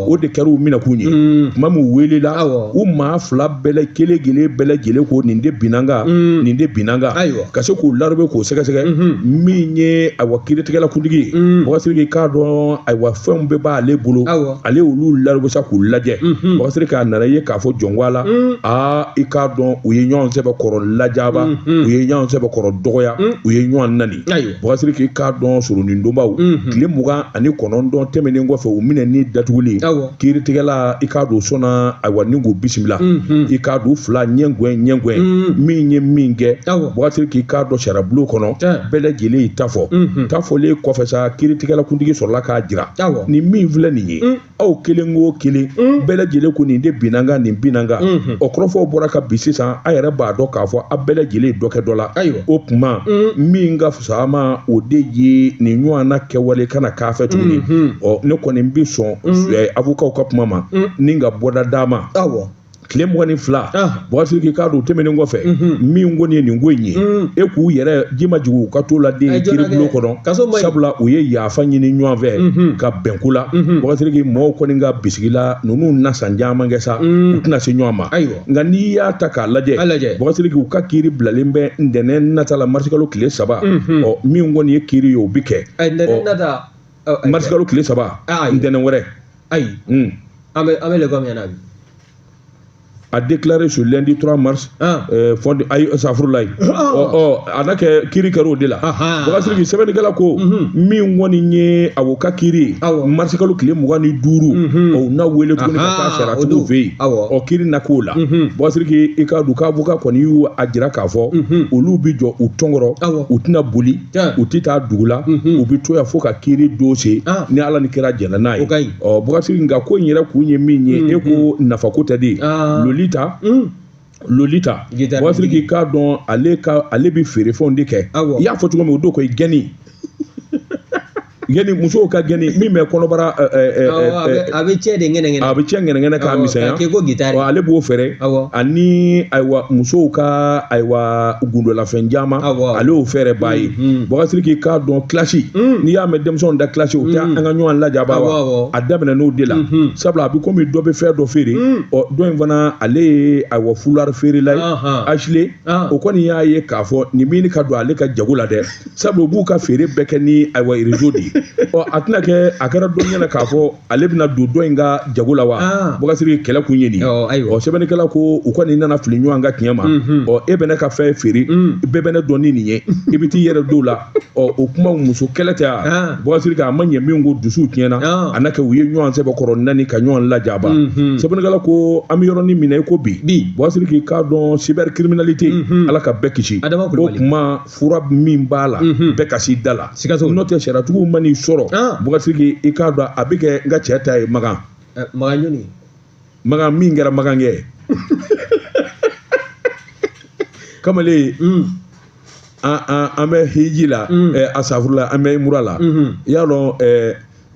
o de kɛra u mina kun ye tuma min welela u maa fila bɛɛ kelen bɛɛ lajɛlen ko nin de binanga nin de binanga ka se k'u larube k'o sɛgɛsɛgɛ min ye ayiwa kiiritigɛla kuntigi ye bɔsiri k'a dɔn ayiwa fɛnw bɛɛ b'ale bolo ale olu larube sa k'u lajɛ bɔsiri k'a nana ye k'a fɔ jɔnwala i k'a dɔn u ye ɲɔgɔn sɛbɛn kɔrɔ lajaba u ye ɲɔgɔn sɛbɛn kɔrɔ dɔgɔya u ye ɲɔgɔn nani bɔsiri k'a dɔn surunin donbaw tile 29 tɛmɛnen kɔfɛ u minɛ ni datuguli kiiritigɛla i k'a don sɔnna ayiwa ni k'u bisimila i k'a don fila ɲɛngwɛn min ye min kɛ bɔsiri k'a dɔn sariyabulon kɔnɔ bɛɛ lajɛlen y'i ta fɔ ta fɔlen kɔfɛ sa kiiritigɛla kuntigi sɔrɔla k'a jira nin min filɛ nin ye aw kelen o kelen bɛɛ lajɛlen ko nin de binanga nin binanga o kɔrɔfɔw bɔra ka bi sisan a yɛrɛ b'a dɔn k'a fɔ a bɛɛ lajɛlen dɔ kɛ dɔ la o tuma min ka fisa ma o de ye nin ɲɔgɔn na kɛwale kana k'a fɛ tuguni ne kɔni bɛ sɔn avocat ka kuma ma ni ka bɔda d'a ma tile 22 bɔsiri k'a don tɛmɛnen kɔfɛ min kɔni ye nin ko in ye e k'u yɛrɛ ji ma jigin u ka t'o la den kiiribulon kɔnɔ sabula u ye yafa ɲini ɲɔgɔn fɛ ka bɛnko la bɔsiri mɔgɔw kɔni ka bisigila ninnu na san caman kɛ sa u tɛna se ɲɔgɔn ma nka n'i y'a ta k'a lajɛ bɔsiri u ka kiiri bilalen bɛ ntɛnɛn natala marsikalo tile 3 min kɔni ye kiiri ye o bi kɛ marsikalo tile 3 ntɛnɛn wɛrɛ an bɛ lɛkɔn min na bi a déclaré sur lundi 3 mars safurulayi a na kɛ kiiri kɛra o de la bɔsiri sɛbɛnnikɛla ko min kɔni ye avocat kiiri marsikalo tile 25 o na wele tuguni ka taa sariyatigiw fɛ yen kiiri na k'o la bɔsiri i k'a dɔn k'avocat kɔni y'u a jira k'a fɔ olu bi jɔ u tɔnkɔrɔ u tɛna boli u tɛ taa dugu la u bi to yan fo ka kiiri dose ni ala ni kɛra jɛnna n'a ye bɔsiri nka ko in yɛrɛ kun ye min ye e ko nafako tɛ de Lolita bɔsiri k'a dɔn ale bɛ feerefɛnw de kɛ i y'a fɔ cogo min o don ko gɛni gɛni musow ka gɛni min bɛ kɔnɔbara a bɛ cɛ de ŋɛnɛŋɛnɛ a bɛ cɛ ŋɛnɛŋɛnɛ k'a misɛnya k'e ko gitari ale b'o fɛrɛ ani ayiwa musow ka ayiwa gundolafɛn caman ale y'o fɛrɛ b'a ye bɔsiri k'a dɔn kilasi n'i y'a mɛn denmisɛnw da kilasi o tɛ an ka ɲɔgɔn lajaba wa a daminɛ n'o de la sabula a bɛ komi dɔ bɛ fɛn dɔ feere dɔ in fana ale ye ayiwa fulari feerela ye asile o kɔni y'a ye k'a fɔ nin min ka don ale ka jago la dɛ sabula u b'u ka feere bɛɛ kɛ ni ayiwa réseau de ye a tɛna kɛ a kɛra dɔn ɲɛna k'a fɔ ale bɛna don dɔ in ka jago la wa bɔsiri kɛlɛ kun ye nin sɛbɛnnikɛla ko u kɔni nana fili ɲɔgɔn ka tiɲɛ ma e bɛ ne ka fɛn feere bɛɛ bɛ ne dɔn ni nin ye i bɛ t'i yɛrɛ dɔw la o kuma muso kɛlɛ tɛ yan bɔsiri k'a ma ɲɛ min ko dusuw tiɲɛna a na kɛ u ye ɲɔgɔn sɛbɛn kɔrɔ naani ka ɲɔgɔn lajaba sɛbɛnnikɛla ko an bɛ yɔrɔnin minɛ i ko bi bɔsiri k'a dɔn cyber criminalité ala ka bɛɛ kisi o kuma fura min b'a la bɛɛ ka s'i da la n'o tɛ sariyatigiw ma n'i sɔrɔ bɔsiri i k'a dɔn a bɛ kɛ n ka cɛ ta ye Magan min kɛra Magankɛ kamalen an bɛ hiji la asafurula an bɛ mura la i y'a dɔn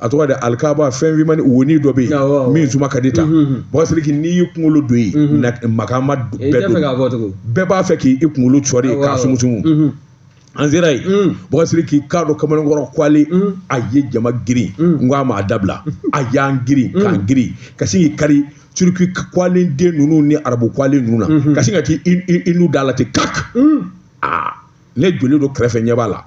a tɔgɔ de alikaba fɛn finmani woni dɔ bɛ yen min suma ka di ta bɔsiri n'i y'i kunkolo don yen Magan ma bɛɛ don bɛɛ b'a fɛ k'i kunkolo cɔri k'a sumusumu an sera yen bɔsiri k'a dɔn kamalenkɔrɔ kwale a ye jama girin n ko a ma dabila a y'an girin k'an girin ka sin k'i kari turki kwalen den ninnu ni arabu kwalen ninnu na ka sin ka t'i n'u da la ten kak ne joli do kɛrɛfɛ ɲɛ b'a la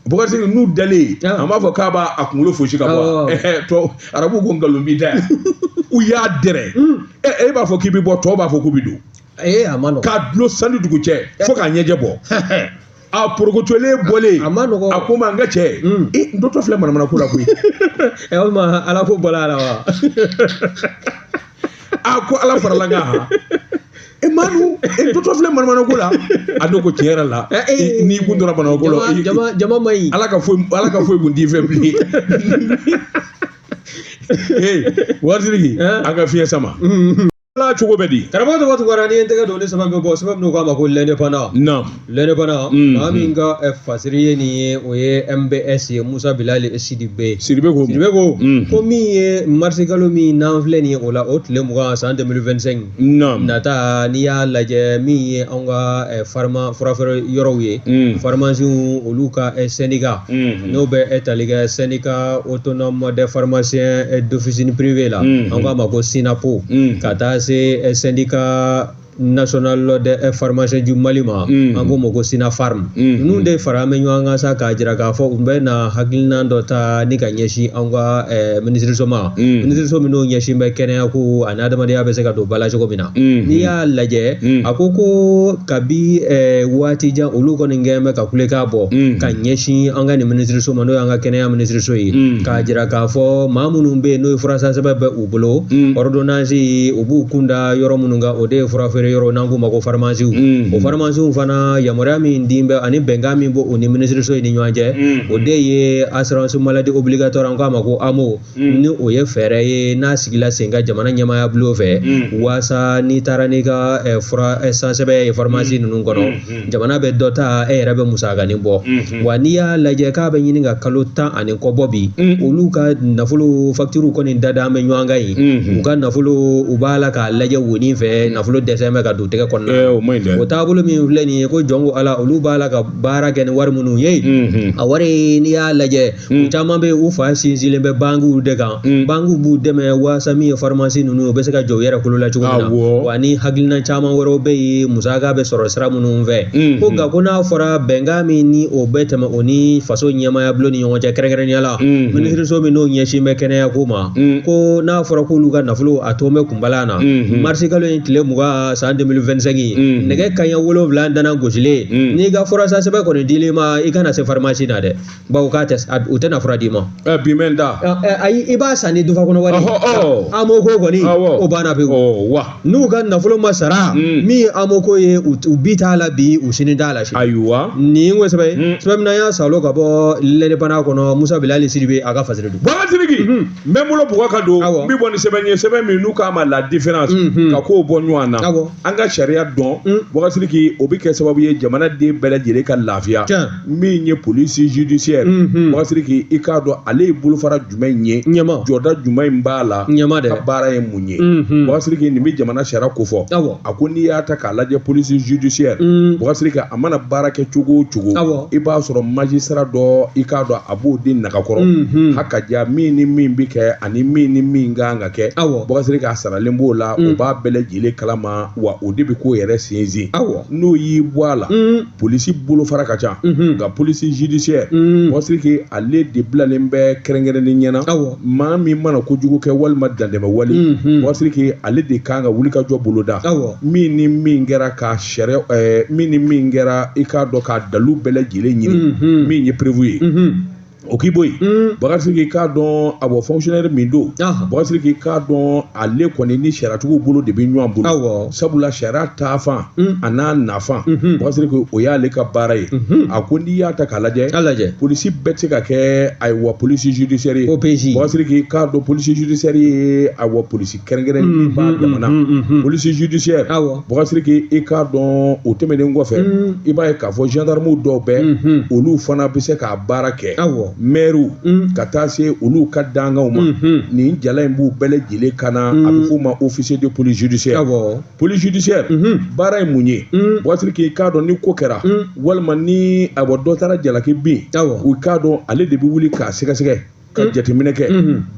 bɔsiri n'u dalen an b'a fɔ k'a b'a kunkolo fosi ka bɔ tɔ arabu ko nkalon b'i da yan u y'a dɛrɛ e b'a fɔ k'i bɛ bɔ tɔw b'a fɔ k'u bɛ don k'a dulon sani dugu cɛ fo k'a ɲɛjɛ bɔ a porokotolen bɔlen a ko ma n ka cɛ n dɔtɔ filɛ manamana ko la koyi walima ala ko bɔra a la wa a ko ala farala n kan Manu dɔtɔ filɛ manamana ko la a don ko tiɲɛ yɛrɛ la n'i kun donna manamana ko la jama ma ɲi ala ka foyi kun t'i fɛ bilen waritigi an ka fiɲɛ sama ala cogo bɛ di karamɔgɔ tɔgɔ tukara ni n tɛgɛ don ni sababu bɛ bɔ sababu n'u k'a ma ko lɛnɛpana lɛnɛpana maa min ka fasiri ye nin ye o ye MBS ye Musa Bilali Sidibe ko min ye marisi kalo min n'an filɛ nin ye o la o tile 20 san 2025 nata n'i y'a lajɛ min ye anw ka furafeere yɔrɔw ye pharmacies olu ka syndicat n'o bɛ tali kɛ syndicat autonome des pharmaciens d'officine privée la an k'a ma ko SINAPO ka taa se syndicat national de pharmacie du Mali ma an ko mo ko SINAPHARM ninnu de fara mɛ ɲɔgɔn kan sa k'a jira k'a fɔ u bɛ na hakilina dɔ ta ni ka ɲɛsin an ka minisiriso ma minisiriso minnu ɲɛsin bɛ kɛnɛya ko ani adamadenya bɛ se ka don ba la cogo min na n'i y'a lajɛ a ko kabi waati jan olu kɔni kɛn bɛ ka kulekan bɔ ka ɲɛsin an ka nin minisiriso ma n'o ye an ka kɛnɛya minisiriso ye k'a jira k'a fɔ maa minnu bɛ yen n'o ye furasɛbɛn bɛ u bolo ordonnance u b'u kunda yɔrɔ minnu kan o de ye furafeere yɔrɔ n'an k'u ma ko pharmacies o pharmacies fana yamaruya min di bɛ ani bɛnkan min bɔ o ni minisiriso ye ni ɲɔgɔn cɛ o de ye assurance maladie obligatoire an k'a ma ko AMO ni o ye fɛɛrɛ ye n'a sigila sen kan jamana ɲɛmaaya bulon fɛ waasa n'i taara n'i ka fura sansɛbɛn ye pharmacie ninnu kɔnɔ jamana bɛ dɔ ta e yɛrɛ bɛ musakanin bɔ wa n'i y'a lajɛ k'a bɛ ɲini ka kalo 10 ani kɔ bɔ bi olu ka nafolo facture kɔni dada an bɛ ɲɔgɔn kan yen u ka nafolo u b'a la k'a lajɛ wonin fɛ nafolo dɛsɛ bɛ ka don tɛgɛ kɔnɔna o taabolo min filɛ nin ye ko jɔn ko ala olu b'a la ka baara kɛ ni wari minnu ye a wari n'i y'a lajɛ u caman bɛ u fa sinsinlen bɛ banques de kan banques b'u dɛmɛ waasa min ye pharmacie ninnu u bɛ se ka jɔ u yɛrɛ kolo la cogo min na wa ni hakilina caman wɛrɛw bɛ yen musaka bɛ sɔrɔ sira minnu fɛ ko nka ko n'a fɔra bɛnkan min ni o bɛ tɛmɛ o ni faso ɲɛmaaya bulon ni ɲɔgɔn cɛ kɛrɛnkɛrɛnnenya la minisiriso min n'o ɲɛsin bɛ kɛnɛya ko ma ko n'a fɔra k'olu ka nafolo a to bɛ kunbala na marisi kalo in tile 20 san 2025 nɛgɛ kaɲɛ 7 dana gosilen n'i ka fura sɛbɛn kɔni dil'i ma i kana se pharmacie na dɛ bawo k'a tɛ u tɛna fura d'i ma bi mɛn da ayi i b'a san ni dufa kɔnɔ wari AMO ko kɔni o banna pewu n'u ka nafolo ma sara min ye AMO ko ye u bi t'a la bi u sini t'a la sini ayiwa nin ko sɛbɛn sɛbɛn min y'a salo ka bɔ lɛnɛpana kɔnɔ Musa Bilali Sidibe a ka fasiri don bagatigi n bɛ bolo bugɔ ka don n bɛ bɔ ni sɛbɛn ye sɛbɛn min n'u k'a ma la différence ka k'o bɔ ɲɔgɔn na an ka sariya dɔn bagatigi o bɛ kɛ sababu ye jamanaden bɛɛ lajɛlen ka lafiya min ye police judiciaire bagatigi i k'a dɔn ale ye bolofara jumɛn ye jɔda jumɛn b'a la ka baara ye mun ye bagatigi nin bɛ jamana sariya ko fɔ a ko n'i y'a ta k'a lajɛ police judiciaire bagatigi a mana baara kɛ cogo o cogo i b'a sɔrɔ magistrat dɔ i k'a dɔn a b'o di nagakɔrɔ hakaja min ni min bɛ kɛ ani min ni min kan ka kɛ bagatigi a saralen b'o la o b'a bɛɛ lajɛlen kalama wa o de bɛ ko yɛrɛ sinsin n'o y'i bɔ a la polisi bolofara ka ca nka polisi judiciaire bagatigi ale de bilalen bɛ kɛrɛnkɛrɛnnen ɲɛna maa min mana kojugu kɛ walima dantɛmɛ wale bagatigi ale de kan ka wulikajɔ boloda min ni min kɛra ka sariya min ni min kɛra i k'a dɔn ka dalu bɛɛ lajɛlen ɲini min ye prévu ye o k'i bɔ yen bagatigi k'a dɔn a bɔ fonctionnaire min don bagatigi k'a dɔn ale kɔni ni sariyatigiw bolo de bɛ ɲɔgɔn bolo sabula sariya taafan a n'a nafan bagatigi o y'ale ka baara ye a ko n'i y'a ta k'a lajɛ polisi bɛɛ tɛ se ka kɛ ayiwa polisi judiciaire ye bagatigi k'a dɔn polisi judiciaire ye ayiwa polisi kɛrɛnkɛrɛnnen b'a jamana polisi judiciaire bagatigi i k'a dɔn o tɛmɛnen kɔfɛ i b'a ye k'a fɔ gendarmew dɔw bɛ olu fana bɛ se k'a baara kɛ maire ka taa se olu ka dangaw ma nin jala in b'u bɛɛ lajɛlen kana a bɛ f'o ma officier de police judiciaire police judiciaire baara ye mun ye bagatigi k'a dɔn ni ko kɛra walima ni a bɔ dɔ taara jalaki bin u k'a dɔn ale de bɛ wuli k'a sɛgɛsɛgɛ ka jateminɛ kɛ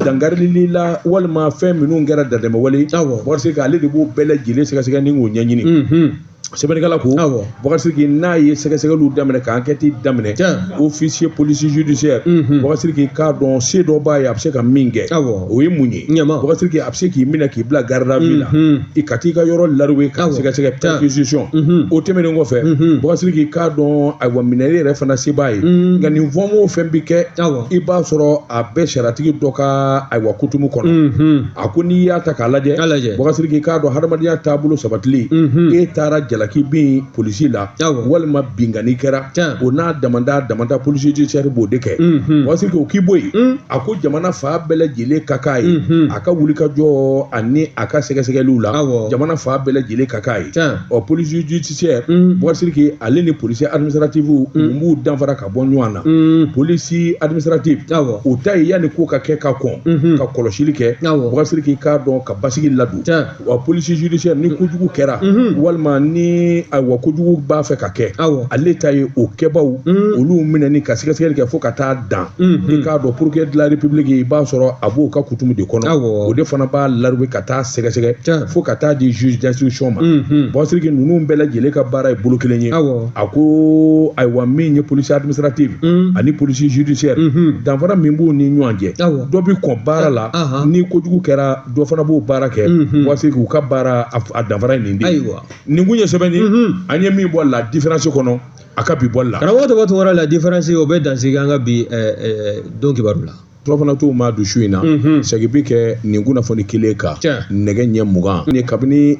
dangarili la walima fɛn minnu kɛra dantɛmɛ wale bagatigi ale de b'o bɛɛ lajɛlen sɛgɛsɛgɛ ni k'o ɲɛɲini sɛbɛnnikɛla ko bagatigi n'a ye sɛgɛsɛgɛliw daminɛ ka enquête daminɛ officier police judiciaire bagatigi k'a dɔn se dɔ b'a ye a bɛ se ka min kɛ o ye mun ye bagatigi a bɛ se k'i minɛ k'i bila garde à vue la i ka t'i ka yɔrɔ laroué ka sɛgɛsɛgɛ perquisition o tɛmɛnen kɔfɛ bagatigi k'a dɔn ayiwa minɛli yɛrɛ fana se b'a ye nka nin fɛn o fɛn bɛ kɛ i b'a sɔrɔ a bɛɛ saratigi dɔ ka ayiwa kutumu kɔnɔ a ko n'i y'a ta k'a lajɛ bagatigi k'a dɔn hadamadenya taabolo sabatili e taara jala la k'i bin polisi la walima bingani kɛra o n'a damanda polisi judiciaire b'o de kɛ waati o k'i bɔ yen a ko jamana fa bɛɛ lajɛlen ka k'a ye a ka wuli ka jɔ ani a ka sɛgɛsɛgɛliw la jamana fa bɛɛ lajɛlen ka k'a ye ɔ polisi judiciaire waati ale ni polisi administrative u b'u danfara ka bɔ ɲɔgɔn na polisi administrative o ta ye yanni ko ka kɛ ka kɔn ka kɔlɔsili kɛ waati k'a dɔn ka basigi ladon wa polisi judiciaire ni kojugu kɛra walima ni wa kojugu b'a fɛ ka kɛ ale ta ye o kɛbaw olu minɛni ka sɛgɛsɛgɛli kɛ fo ka taa dan i k'a dɔn procureur de la république i b'a sɔrɔ a b'o ka kutumu de kɔnɔ o de fana b'a larube ka taa sɛgɛsɛgɛ fo ka taa di juge d'instruction ma waati ninnu bɛɛ lajɛlen ka baara ye bolo kelen ye a ko ayiwa min ye polisi administrative ani polisi judiciaire danfara min b'u ni ɲɔgɔn cɛ dɔ bi kɔn baara la ni kojugu kɛra dɔ fana b'o baara kɛ waati k'u ka baara a danfara nin de nin kun ye sɛbɛnni an ye min bɔ la différence kɔnɔ a ka bi bɔli la karamɔgɔ tɔgɔ la différence o bɛ dansigi an ka bi don kibaru la turafana t'o ma don su in na segi bi kɛ nin kunnafoni kelen kan nɛgɛ ɲɛ 20 ni kabini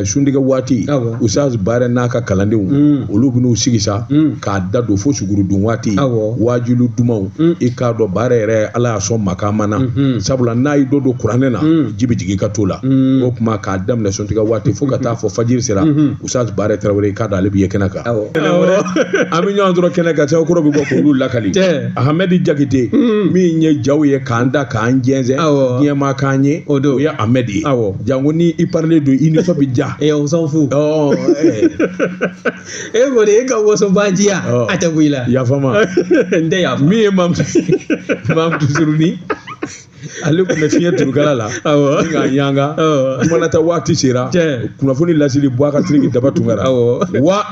sundigɛ waati Usaz Bare n'a ka kalandenw olu bɛn'u sigi sa k'a da don fo sugurudun waati wajilu dumanw i k'a dɔn Bare yɛrɛ Ala y'a sɔn makaama na sabula n'a yi dɔ don kuranɛ na ji bɛ jigin ka to la o kuma k'a daminɛ suntigɛ waati fo ka taa fɔ fajiri sera Usaz Bare Tarawele i k'a dɔn ale bɛ ye kɛnɛ kan an bɛ ɲɔgɔn sɔrɔ kɛnɛ kan cɛkɔrɔ bɛ bɔ k'olu lakali Ahmedi Jakite min ye jaw ye k'an da k'an jɛnsɛn diɲɛ ma k'an ye o ye Ahmed ye jango ni i parler don i nisɔn bɛ ja on s'en fout e kɔni e ka wasobanjiya a tɛ bɔ i la yafama n tɛ yafa min ye Mamudu Suruni ale tun bɛ fiɲɛ turukala la ni k'a yanga kumanata waati sera kunnafoni lasili bɔ a ka siriki daba tun kɛra wa